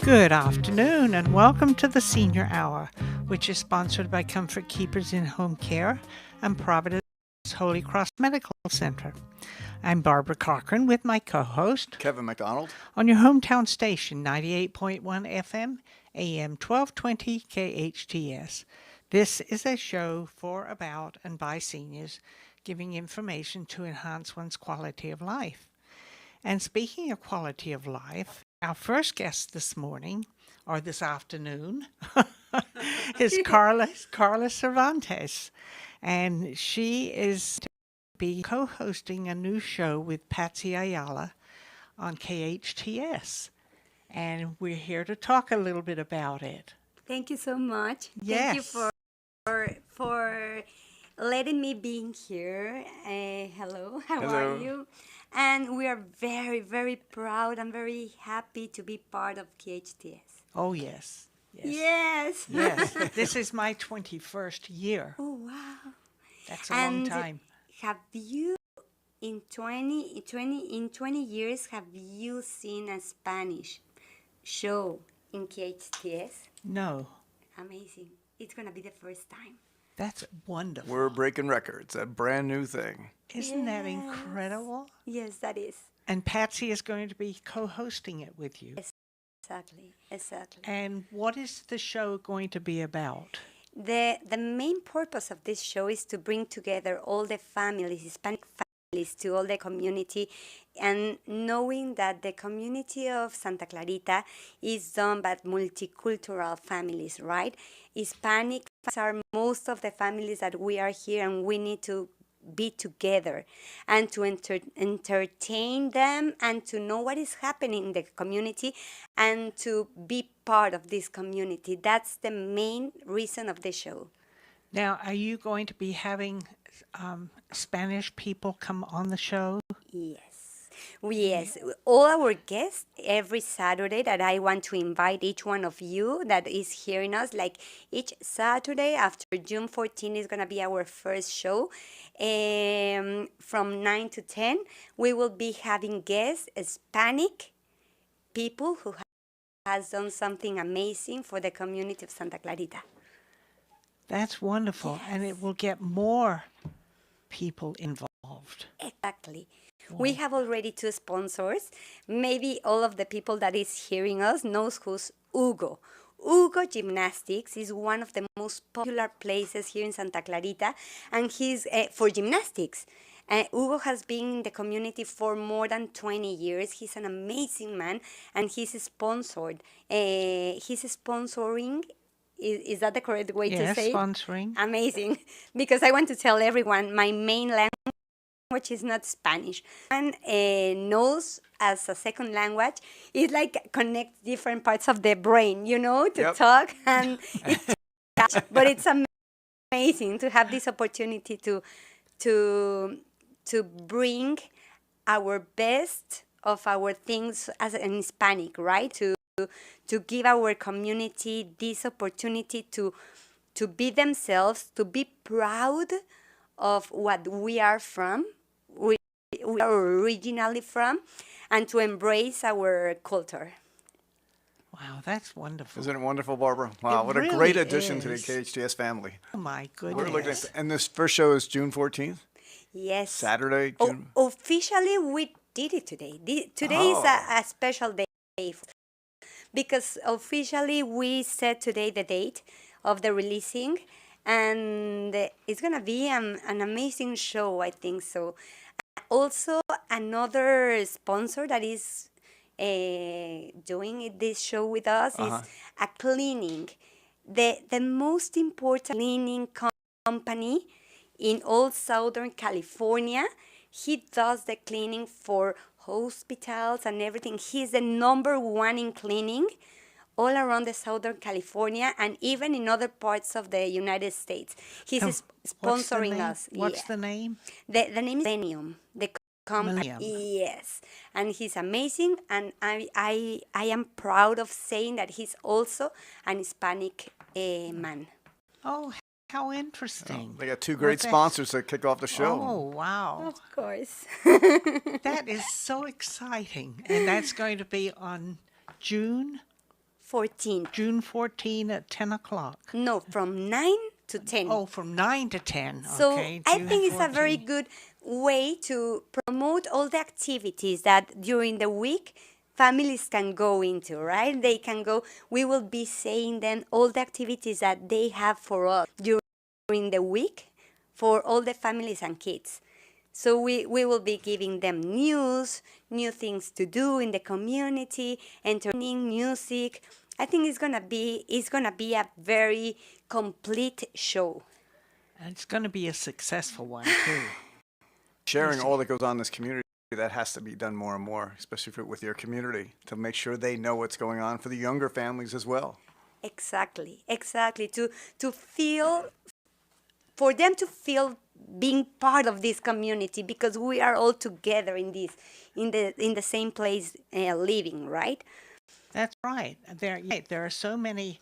Good afternoon and welcome to the Senior Hour, which is sponsored by Comfort Keepers in Home Care and Providence Holy Cross Medical Center. I'm Barbara Cochran with my co-host, Kevin MacDonald, on your hometown station, 98.1 FM, AM 1220 KHTS. This is a show for, about, and by seniors, giving information to enhance one's quality of life. And speaking of quality of life, our first guest this morning, or this afternoon, is Carla Cervantes. And she is to be co-hosting a new show with Patsy Ayala on KHTS. And we're here to talk a little bit about it. Thank you so much. Yes. Thank you for letting me be here. Hello, how Hello. are you? And we are very, very proud and very happy to be part of KHTS. Oh, yes. Yes. Yes. This is my 21st year. Oh, wow. That's a long And time. have you, in 20 years, have you seen a Spanish show in KHTS? No. Amazing. It's going to be the first time. That's wonderful. we're breaking records, a brand new thing. Isn't that Yes. incredible? Yes, that is. And Patsy is going to be co-hosting it with you. Exactly. And what is the show going to be about? The main purpose of this show is to bring together all the families, Hispanic families, to all the community, and knowing that the community of Santa Clarita is done by multicultural families, right? Hispanic are most of the families that we are here, and we need to be together and to entertain them and to know what is happening in the community and to be part of this community. That's the main reason of the show. Now, are you going to be having Spanish people come on the show? Yes, all our guests every Saturday that I want to invite each one of you that is hearing us, like each Saturday after June 14 is going to be our first show. From 9 to 10, we will be having guests, Hispanic people who has done something amazing for the community of Santa Clarita. That's wonderful. And it will get more people involved. Exactly. We have already 2 sponsors. Maybe all of the people that is hearing us knows who's Hugo. Hugo Gymnastics is one of the most popular places here in Santa Clarita, and he's for gymnastics. Hugo has been in the community for more than 20 years. He's an amazing man, and he's sponsored. He's sponsoring. Is that the correct way to say it? Yes, sponsoring. Amazing. Because I want to tell everyone my main language is not Spanish. And knows as a second language, it like connects different parts of the brain, to Yep. talk. And but it's amazing to have this opportunity to bring our best of our things as in Hispanic, right? To give our community this opportunity to be themselves, to be proud of what we are from, we are originally from, and to embrace our culture. Wow, that's wonderful. Isn't it wonderful, Barbara? Wow, It what a really great addition to the is. KHTS family. Oh, my We're goodness. looking at, and this first show is June 14th, Yes. Saturday, June. Officially, we did it today. Today is a special day because officially we set today the date of the releasing, and it's gonna be an amazing show, I think so. Also, another sponsor that is doing this show with us is a cleaning. The most important cleaning company in all Southern California. He does the cleaning for hospitals and everything. He's the number 1 in cleaning all around the Southern California and even in other parts of the United States. He's sponsoring us. What's the name? The name is Millennium. The company. Millennium. Yes. And he's amazing, and I am proud of saying that he's also an Hispanic man. Oh, how interesting. They got 2 great sponsors that kick off the show. Oh, wow. Of course. That is so exciting. And that's going to be on June 14th. June 14 at 10 o'clock. No, from 9 to 10. Oh, from 9 to 10. So Okay, I June think it's a very 14. good way to promote all the activities that during the week families can go into, right? They can go, we will be saying then all the activities that they have for us during the week for all the families and kids. So we will be giving them news, new things to do in the community, entertaining, music. I think it's gonna be a very complete show. And it's going to be a successful one, too. Sharing all that goes on in this community, that has to be done more and more, especially with your community, to make sure they know what's going on for the younger families as well. Exactly. To feel, for them to feel being part of this community, because we are all together in the same place living, right? That's right. There are so many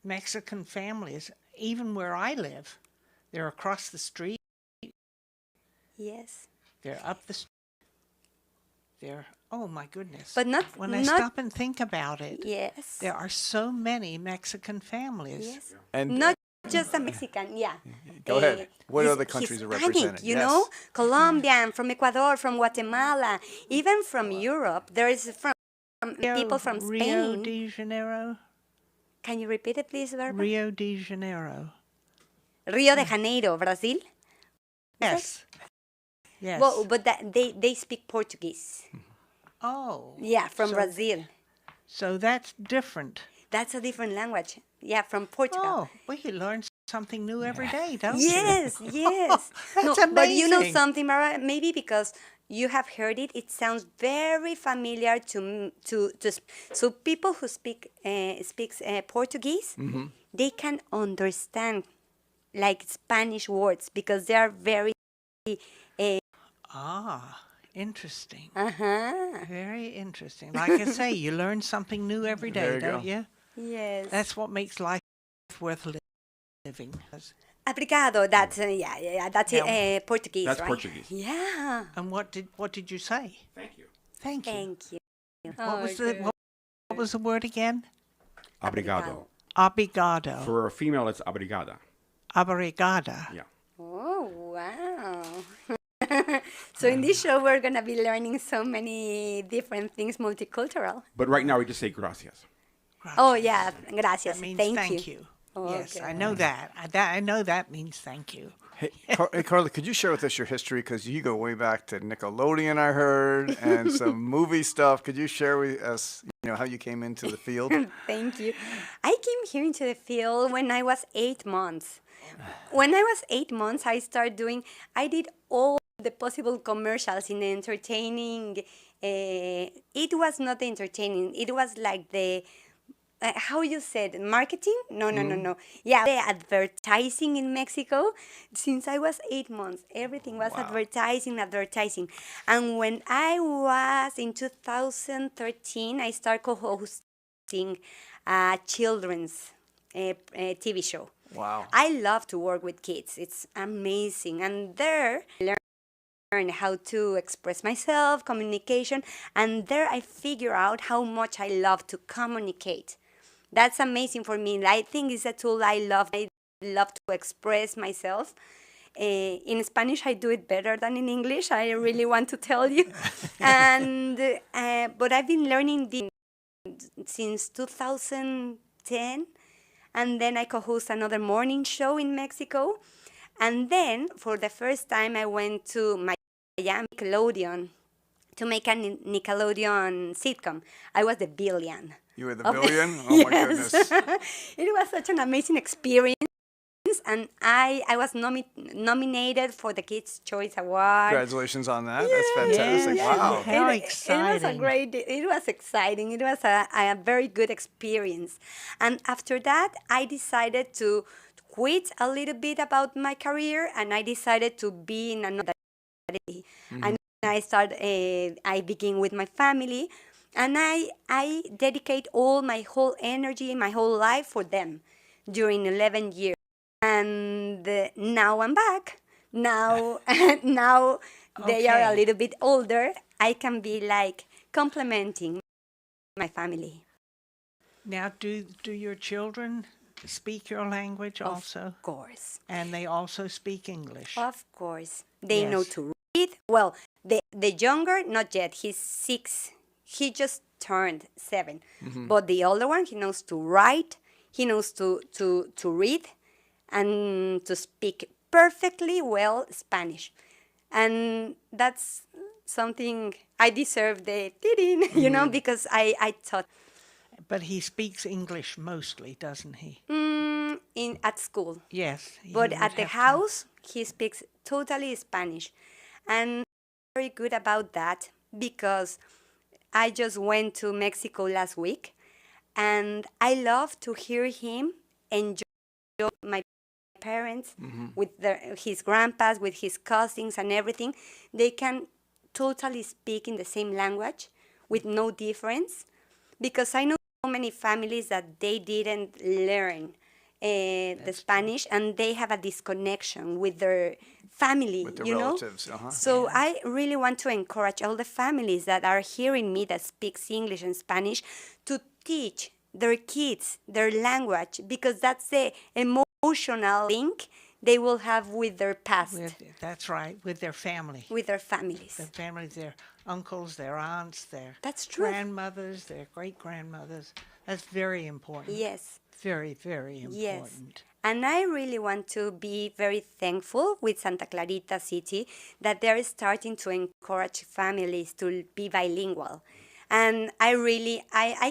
Mexican families, even where I live. They're across the street. Yes. They're up the street. They're, oh my goodness. But not when I not, stop and think about it, yes. there are so many Mexican families. Yes. And Not just a Mexican, yeah. Go ahead. What His- other countries are Hispanic, represented? you Yes. know, Colombian, from Ecuador, from Guatemala, even from Europe. There is from people from Rio Spain. de Janeiro. Can you repeat it, please, Barbara? Rio de Janeiro. Rio de Janeiro, Brazil. Yes. Yes. Well, but they speak Portuguese. Oh. Yeah, from so- Brazil. So that's different. That's a different language. Yeah, from Portugal. Oh, well, you learn something new every day, don't you? Yes, yes. That's But you know amazing. something, Mara? Maybe because you have heard it, it sounds very familiar so people who speaks Portuguese, they can understand like Spanish words because they are very Ah, interesting. uh-huh. Very interesting. Like I say, you learn something new every There day, you don't go. you? Yes. That's what makes life worth living. Obrigado. That's that's Yeah. Portuguese, That's right? Portuguese. Yeah. And what did you say? Thank you. Thank you. Thank you. What was the word again? Obrigado. Obrigado. For a female, it's obrigada. Obrigada. Yeah. Oh, wow. So in this show, we're going to be learning so many different things, multicultural. But right now, we just say gracias. Oh, yeah. Gracias. That means Thank you. Oh, Yes, okay. I know that. I know that means thank you. Hey, hey, Carla, could you share with us your history? Because you go way back to Nickelodeon, I heard, and some movie stuff. Could you share with us, how you came into the field? Thank you. I came here into the field when I was 8 months. When I was 8 months, I did all the possible commercials in the entertaining. It was not entertaining. It was like the, how you said, marketing? No. Yeah, the advertising in Mexico. Since I was 8 months, everything was advertising. And when I was in 2013, I started co-hosting a children's TV show. Wow. I love to work with kids. It's amazing. And there I learned how to express myself, communication, and there I figure out how much I love to communicate. That's amazing for me. I think it's a tool I love. I love to express myself. In Spanish, I do it better than in English. I really want to tell you. And but I've been learning since 2010. And then I co-host another morning show in Mexico. And then, for the first time, I went to Miami, Nickelodeon, to make a Nickelodeon sitcom. I was the villain. You were the of the- villain? Oh, my Yes. goodness. It was such an amazing experience. And I was nominated for the Kids' Choice Award. Congratulations on that. That's fantastic. Yes. Wow. How It was exciting. it was exciting. It was a very good experience. And after that, I decided to quit a little bit about my career, and I decided to be in another. And I begin with my family, and I dedicate all my whole energy, my whole life for them during 11 years. And now I'm back. Now they are a Okay. little bit older. I can be like complementing my family. Now, do your children speak your language also? Of course. And they also speak English? Of course. They know Yes. to read. Well, the younger, not yet. He's 6. He just turned 7. But the older one, he knows to write. He knows to read and to speak perfectly well Spanish. And that's something I deserve the ding, because I taught But he speaks English mostly, doesn't he? at school. Yes. he But would at the have to. house, he speaks totally Spanish. And I'm very good about that because I just went to Mexico last week and I love to hear him enjoy my parents with his grandpas, with his cousins and everything. They can totally speak in the same language with no difference because I know so many families that they didn't learn the Spanish and they have a disconnection with their family, With the you know? relatives, uh-huh. So I really want to encourage all the families that are hearing me that speaks English and Spanish to teach their kids their language because that's the emotional link they will have with their past, That's right, with their family. with their families. Their families, their uncles, their aunts, their That's true. grandmothers, their great-grandmothers. That's very important. Yes. Very, very Yes. important. And I really want to be very thankful with Santa Clarita City that they're starting to encourage families to be bilingual. And I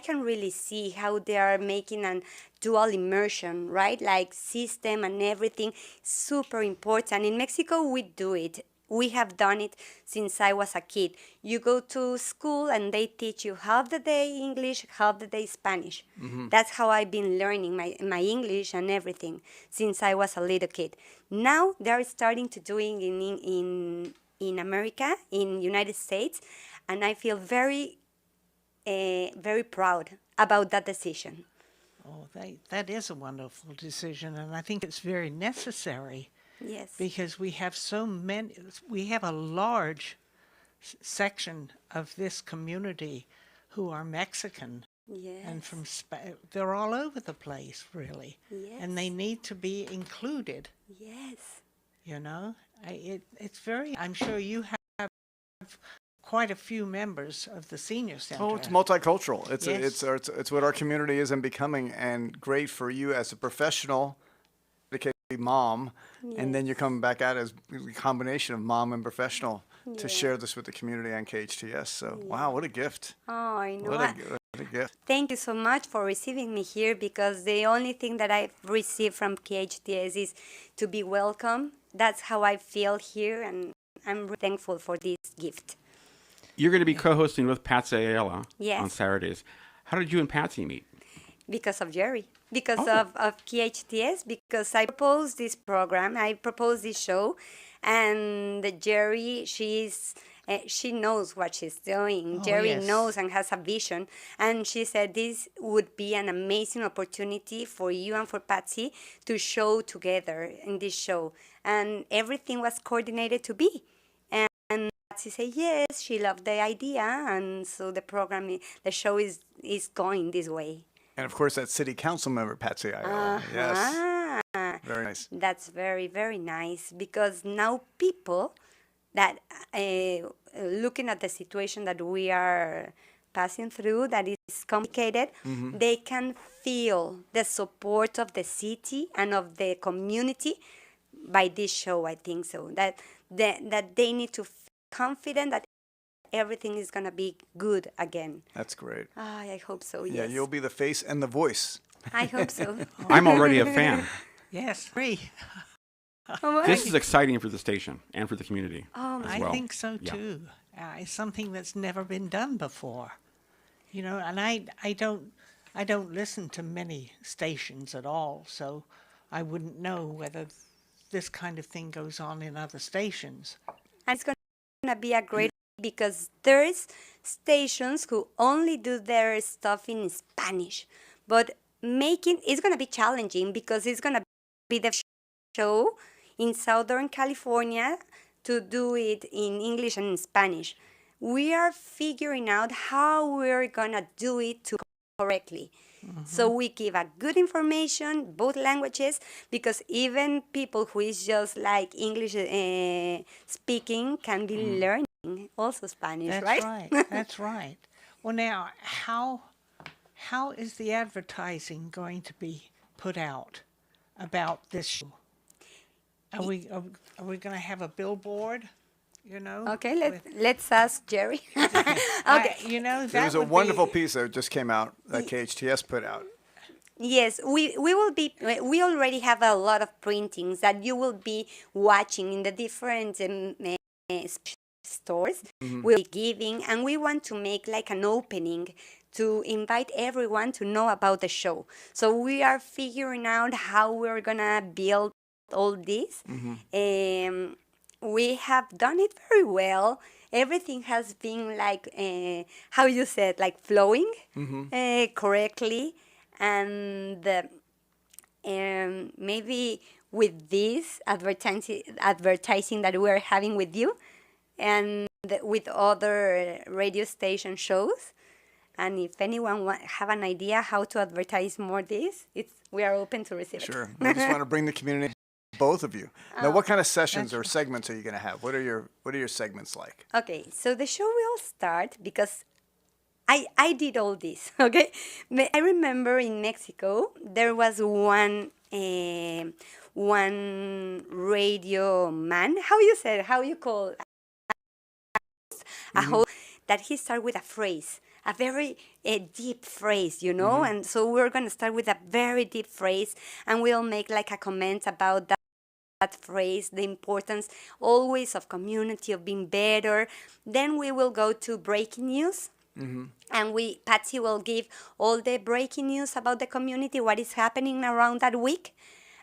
can really see how they are making a dual immersion, right? Like system and everything, super important. In Mexico, we do it. We have done it since I was a kid. You go to school and they teach you half the day English, half the day Spanish. That's how I've been learning my English and everything since I was a little kid. Now they're starting to doing in America, in United States, and I feel very proud about that decision. Oh, that is a wonderful decision, and I think it's very necessary Yes. because we have a large section of this community who are Mexican Yes. and they're all over the place, really. And they Yes. need to be included, Yes. you know. I'm sure you have quite a few members of the senior center. Oh, it's multicultural. Yes. It's what our community is and becoming, and great for you as a professional, dedicated mom, and then you're coming back out as a combination of mom and professional to share this with the community and KHTS. So, wow, what a gift! Oh, I know. What a gift! Thank you so much for receiving me here because the only thing that I've received from KHTS is to be welcome. That's how I feel here, and I'm really thankful for this gift. You're going to be co-hosting with Patsy Ayala Yes. on Saturdays. How did you and Patsy meet? Because of Jerry, because Oh. of KHTS, because I proposed this program, I proposed this show, and Jerry, she knows what she's doing. Oh, Jerry yes. knows and has a vision, and she said this would be an amazing opportunity for you and for Patsy to show together in this show, and everything was coordinated to be. And Patsy said yes, she loved the idea, and so the show is going this way. And of course, that city council member, Patsy Ayala. Yes, Ah, very nice. that's very, very nice because now people that looking at the situation that we are passing through, that is complicated, they can feel the support of the city and of the community by this show. I think so that they need to feel confident that everything is gonna be good again. That's great. I hope so. Yeah, Yes, you'll be the face and the voice. I hope so. I'm already a fan. Yes, free. This is exciting for the station and for the community. Oh, as I well. think so Yeah. too. It's something that's never been done before, you know. And I don't listen to many stations at all, so I wouldn't know whether this kind of thing goes on in other stations. And it's going to be a great because there's stations who only do their stuff in Spanish, but it's going to be challenging because it's going to be the show in Southern California to do it in English and in Spanish. We are figuring out how we're going to do it to correctly. So we give a good information, both languages, because even people who is just like English speaking can be learning also Spanish, That's right? right. That's right. Well, now, how is the advertising going to be put out about this show? Are we going to have a billboard? You know. Okay, with- let's ask Jerry. Okay. You know that There was a would wonderful be, piece that just came out that KHTS put out. Yes, we will be. We already have a lot of printings that you will be watching in the different stores. We'll be giving, and we want to make like an opening to invite everyone to know about the show. So we are figuring out how we're gonna build all this. We have done it very well. Everything has been like how you said, like flowing correctly, and maybe with this advertising that we're having with you, and with other radio station shows. And if anyone have an idea how to advertise more this, we are open to receive it. Sure. We just want to bring the community, both of you. Now, what kind of sessions or segments are you going to have? What are your segments like? Okay, so the show will start because I did all this, okay? I remember in Mexico, there was one radio man, how you call a host, that he started with a phrase, a very deep phrase, you know? And so we're going to start with a very deep phrase, and we'll make like a comment about that phrase, the importance always of community, of being better. Then we will go to breaking news. And Patsy will give all the breaking news about the community, what is happening around that week.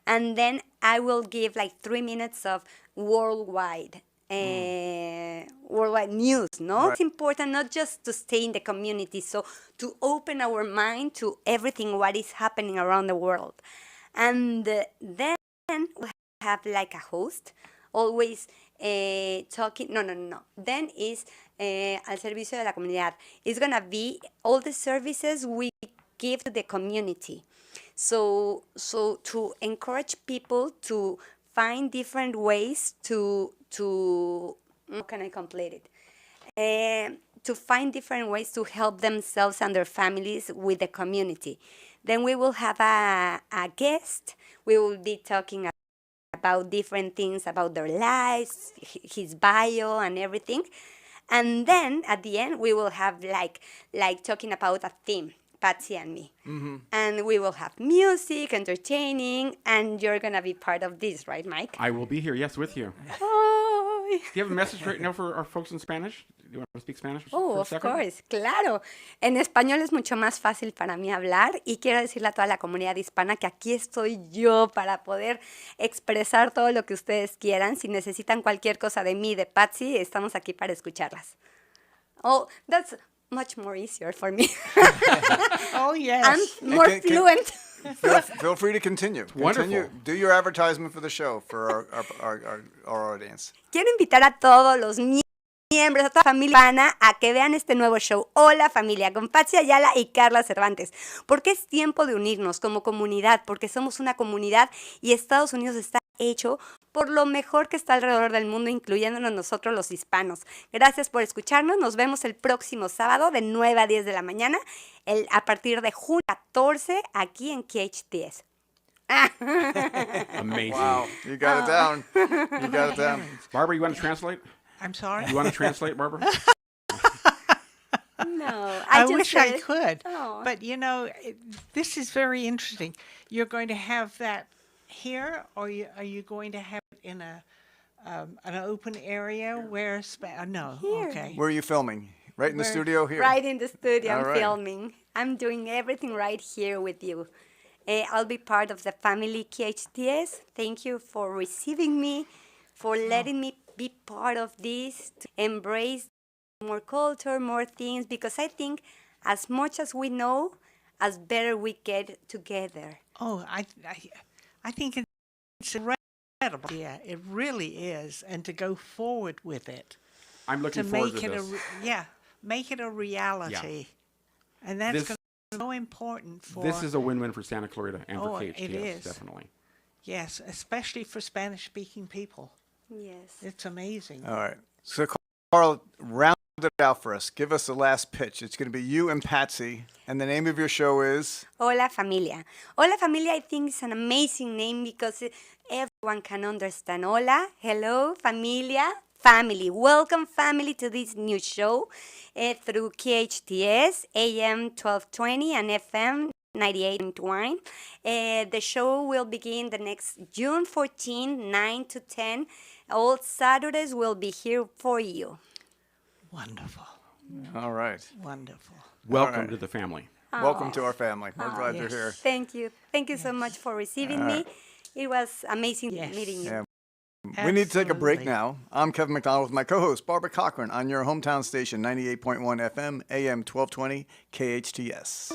And then I will give like 3 minutes of worldwide news, no? Right. It's important not just to stay in the community, so to open our mind to everything what is happening around the world. And then we have like a host, always talking, no. Then is al servicio de la comunidad. It's going to be all the services we give to the community. So to encourage people to find different ways to how can I complete it? To find different ways to help themselves and their families with the community. Then we will have a guest. We will be talking about different things about their lives, his bio and everything. And then at the end, we will have like talking about a theme, Patsy and me. And we will have music, entertaining, and you're going to be part of this, right, Mike? I will be here, yes, with you. Oh, Do you have a message right now for our folks in Spanish? Do you want to speak Spanish for a of second? course, claro. En español es mucho más fácil para mí hablar y quiero decirle a toda la comunidad hispana que aquí estoy yo para poder expresar todo lo que ustedes quieran. Si necesitan cualquier cosa de mí, de Patsy, estamos aquí para escucharlas. Oh, that's much more easier for me. oh yes. I'm more can- fluent. Feel free to continue. Wonderful. Do your advertisement for the show for our audience. Quiero invitar a todos los miembros, a toda la familia hispana a que vean este nuevo show. Hola familia, con Patsy Ayala y Carla Cervantes. Porque es tiempo de unirnos como comunidad, porque somos una comunidad y Estados Unidos está hecho por lo mejor que está alrededor del mundo, incluyéndonos nosotros los hispanos. Gracias por escucharnos. Nos vemos el próximo sábado de 9 a 10 de la mañana, a partir de junio 14, aquí en KHTS. Amazing. Wow, you got it down. You got it down. Barbara, you want to translate? I'm sorry. You want to translate, Barbara? No, I just wish I said- could. Oh. But you know, this is very interesting. You're going to have that here, or are you going to have it in an open area where no? Here. Okay. Where are you filming? Right in the studio here? Right in the studio, All I'm right. filming. I'm doing everything right here with you. I'll be part of the family KHTS. Thank you for receiving me, for letting me be part of this, to embrace more culture, more things, because I think as much as we know, as better we get together. Oh, I think it's incredible. Yeah, it really is, and to go forward with it, I'm to looking forward make to it this. make it a reality, and that's This going so important for. This is a win-win for Santa Clarita and for Oh, it KHTS, is. definitely. Yes, especially for Spanish-speaking people. Yes. It's amazing. All right. So, Carl, round it out for us. Give us the last pitch. It's going to be you and Patsy, and the name of your show is? Hola Familia. Hola Familia, I think it's an amazing name because everyone can understand. Hola, hello, familia, family. Welcome, family, to this new show through KHTS, AM 1220 and FM 98.1. The show will begin the next June 14, 9 to 10. All Saturdays will be here for you. Wonderful. All right. Wonderful. Welcome right. to the family. Welcome to our family. We're glad you're yes. here. Thank you. Thank you so much for receiving me. It was amazing Yes. meeting you. Yeah. We need to take a break Absolutely. now. I'm Kevin MacDonald with my co-host, Barbara Cochran, on your hometown station, 98.1 FM, AM 1220, KHTS.